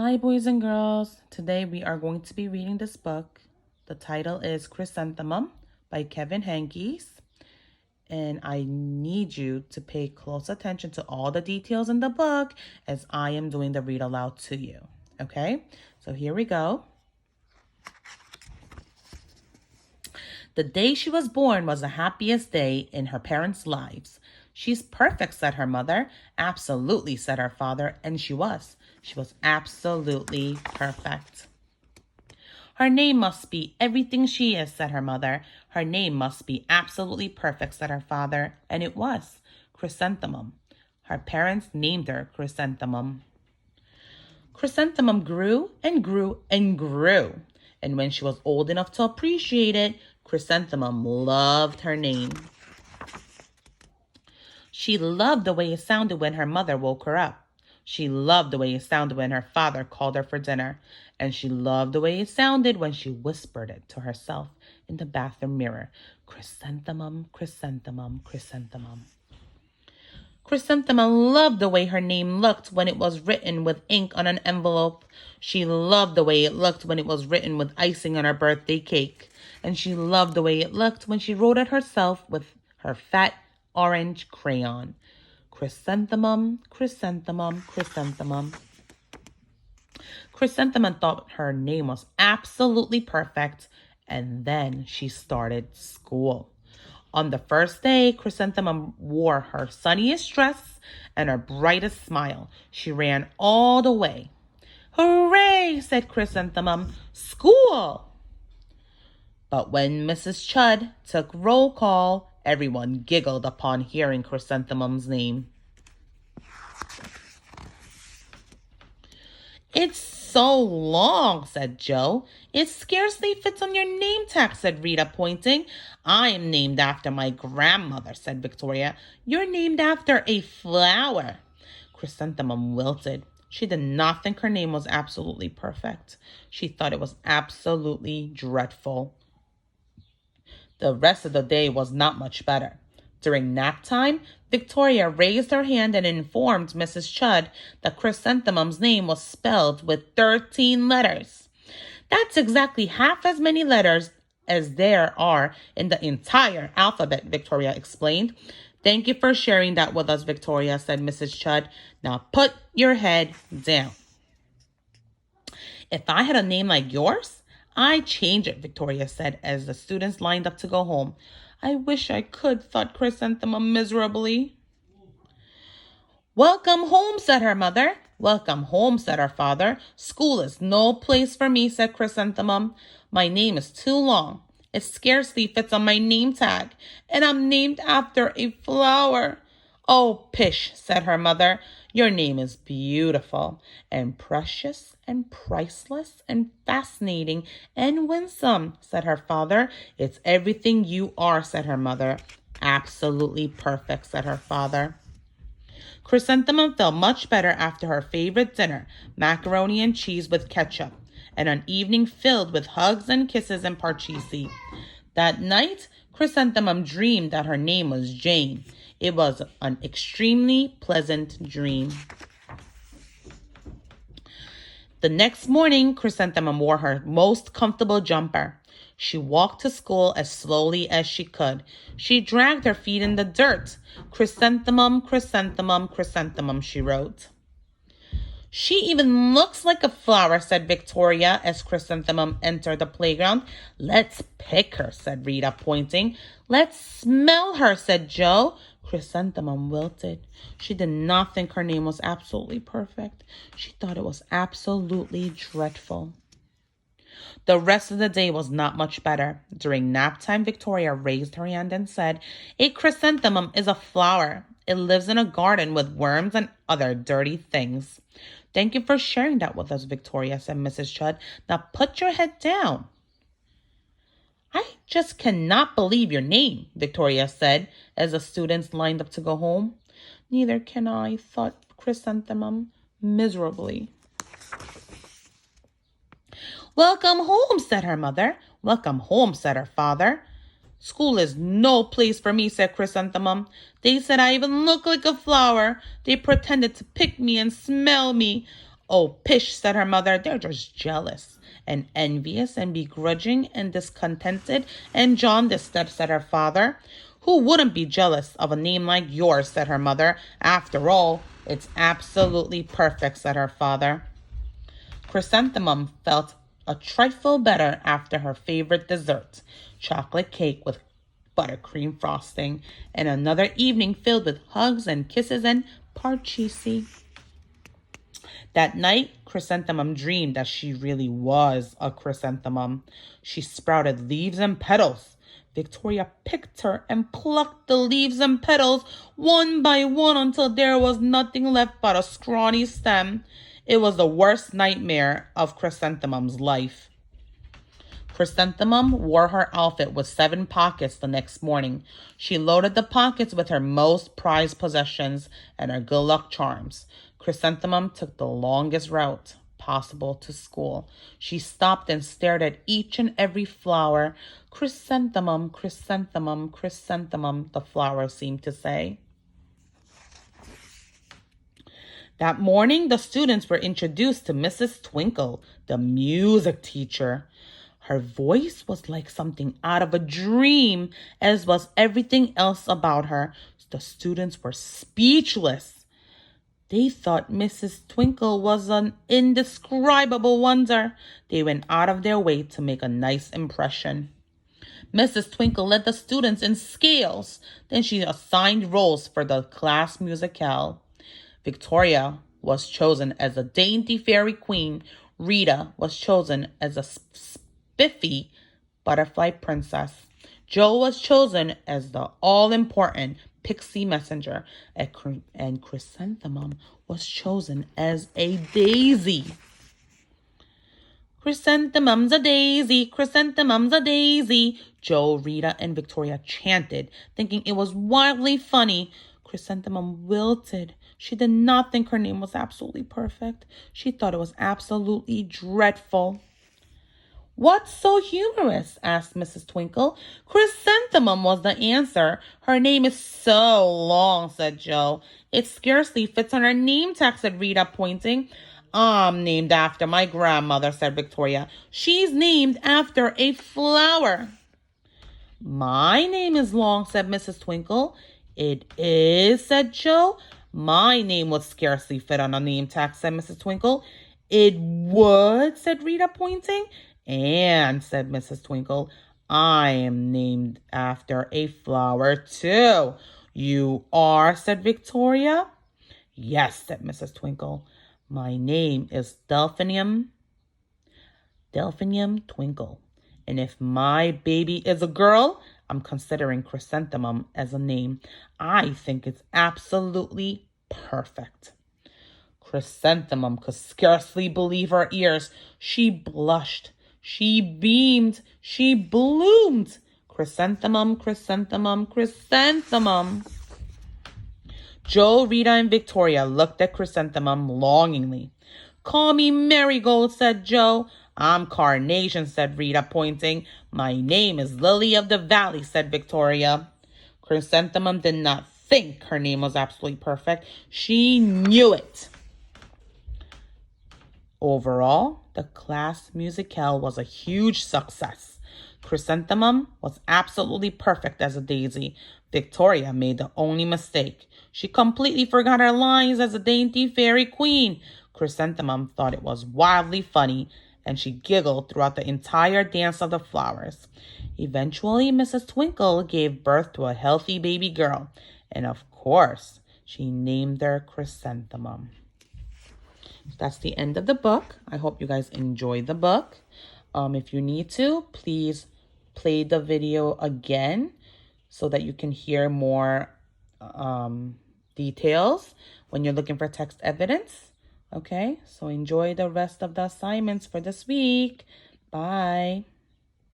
Hi, boys and girls. Today we are going to be reading this book. The title is Chrysanthemum by Kevin Henkes. And I need you to pay close attention to all the details in the book as I am doing the read aloud to you. Okay, so here we go. The day she was born was the happiest day in her parents' lives. She's perfect, said her mother. Absolutely, said her father, and she was. She was absolutely perfect. Her name must be everything she is, said her mother. Her name must be absolutely perfect, said her father, and it was. Chrysanthemum. Her parents named her Chrysanthemum. Chrysanthemum grew and grew and grew. And when she was old enough to appreciate it, Chrysanthemum loved her name. She loved the way it sounded when her mother woke her up. She loved the way it sounded when her father called her for dinner. And she loved the way it sounded when she whispered it to herself in the bathroom mirror. Chrysanthemum, chrysanthemum, chrysanthemum. Chrysanthemum loved the way her name looked when it was written with ink on an envelope. She loved the way it looked when it was written with icing on her birthday cake. And she loved the way it looked when she wrote it herself with her fat orange crayon. Chrysanthemum, chrysanthemum, chrysanthemum. Chrysanthemum thought her name was absolutely perfect, and then she started school. On the first day, Chrysanthemum wore her sunniest dress and her brightest smile. She ran all the way. Hooray, said Chrysanthemum. School! But when Mrs. Chud took roll call, everyone giggled upon hearing Chrysanthemum's name. It's so long, said Joe. It scarcely fits on your name tag, said Rita, pointing. I am named after my grandmother, said Victoria. You're named after a flower. Chrysanthemum wilted. She did not think her name was absolutely perfect. She thought it was absolutely dreadful. The rest of the day was not much better. During nap time, Victoria raised her hand and informed Mrs. Chud that Chrysanthemum's name was spelled with 13 letters. That's exactly half as many letters as there are in the entire alphabet, Victoria explained. Thank you for sharing that with us, Victoria, said Mrs. Chud. Now put your head down. If I had a name like yours, I'd change it, Victoria said as the students lined up to go home. I wish I could, thought Chrysanthemum miserably. Welcome home, said her mother. Welcome home, said her father. School is no place for me, said Chrysanthemum. My name is too long. It scarcely fits on my name tag, and I'm named after a flower. Oh, pish, said her mother. Your name is beautiful and precious and priceless and fascinating and winsome, said her father. It's everything you are, said her mother. Absolutely perfect, said her father. Chrysanthemum felt much better after her favorite dinner, macaroni and cheese with ketchup, and an evening filled with hugs and kisses and parcheesi. That night, Chrysanthemum dreamed that her name was Jane. It was an extremely pleasant dream. The next morning, Chrysanthemum wore her most comfortable jumper. She walked to school as slowly as she could. She dragged her feet in the dirt. Chrysanthemum, chrysanthemum, chrysanthemum, she wrote. She even looks like a flower, said Victoria as Chrysanthemum entered the playground. Let's pick her, said Rita, pointing. Let's smell her, said Joe. Chrysanthemum wilted. She did not think her name was absolutely perfect. She thought it was absolutely dreadful. The rest of the day was not much better. During nap time, Victoria raised her hand and said, A chrysanthemum is a flower. It lives in a garden with worms and other dirty things. Thank you for sharing that with us, Victoria, said Mrs. Chud. Now put your head down. I just cannot believe your name, Victoria said as the students lined up to go home. Neither can I, thought Chrysanthemum miserably. Welcome home, said her mother. Welcome home, said her father. School is no place for me, said Chrysanthemum. They said I even look like a flower. They pretended to pick me and smell me. "Oh, pish," said her mother. "They're just jealous and envious and begrudging and discontented and jaundiced," said her father. "Who wouldn't be jealous of a name like yours?" said her mother. "After all, it's absolutely perfect," said her father. Chrysanthemum felt a trifle better after her favorite dessert, chocolate cake with buttercream frosting, and another evening filled with hugs and kisses and parcheesi. That night, Chrysanthemum dreamed that she really was a chrysanthemum. She sprouted leaves and petals. Victoria picked her and plucked the leaves and petals one by one until there was nothing left but a scrawny stem. It was the worst nightmare of Chrysanthemum's life. Chrysanthemum wore her outfit with 7 pockets the next morning. She loaded the pockets with her most prized possessions and her good luck charms. Chrysanthemum took the longest route possible to school. She stopped and stared at each and every flower. "Chrysanthemum, chrysanthemum, chrysanthemum," the flowers seemed to say. That morning, the students were introduced to Mrs. Twinkle, the music teacher. Her voice was like something out of a dream, as was everything else about her. The students were speechless. They thought Mrs. Twinkle was an indescribable wonder. They went out of their way to make a nice impression. Mrs. Twinkle led the students in scales. Then she assigned roles for the class musicale. Victoria was chosen as a dainty fairy queen. Rita was chosen as a spiffy butterfly princess. Jo was chosen as the all-important pixie messenger. And Chrysanthemum was chosen as a daisy. "Chrysanthemum's a daisy, chrysanthemum's a daisy," Jo, Rita, and Victoria chanted, thinking it was wildly funny. Chrysanthemum wilted. She did not think her name was absolutely perfect. She thought it was absolutely dreadful. "What's so humorous?" asked Mrs. Twinkle. "Chrysanthemum," was the answer. "Her name is so long," said Jo. "It scarcely fits on her name tag," said Rita, pointing. "I'm named after my grandmother," said Victoria. "She's named after a flower." "My name is long," said Mrs. Twinkle. "It is," said Jo. "My name would scarcely fit on a name tag," said Mrs. Twinkle. "It would," said Rita, pointing. "And," said Mrs. Twinkle, "I am named after a flower, too." "You are?" said Victoria. "Yes," said Mrs. Twinkle. "My name is Delphinium Twinkle. And if my baby is a girl, I'm considering Chrysanthemum as a name. I think it's absolutely perfect." Chrysanthemum could scarcely believe her ears. She blushed. She beamed. She bloomed. Chrysanthemum, chrysanthemum, chrysanthemum. Jo, Rita, and Victoria looked at Chrysanthemum longingly. "Call me Marigold," said Jo. "I'm Carnation," said Rita, pointing. "My name is Lily of the Valley," said Victoria. Chrysanthemum did not think her name was absolutely perfect. She knew it. Overall, the class musicale was a huge success. Chrysanthemum was absolutely perfect as a daisy. Victoria made the only mistake. She completely forgot her lines as a dainty fairy queen. Chrysanthemum thought it was wildly funny, and she giggled throughout the entire dance of the flowers. Eventually, Mrs. Twinkle gave birth to a healthy baby girl, and of course, she named her Chrysanthemum. That's the end of the book. I hope you guys enjoyed the book. If you need to, please play the video again so that you can hear more details when you're looking for text evidence. Okay, so enjoy the rest of the assignments for this week. Bye.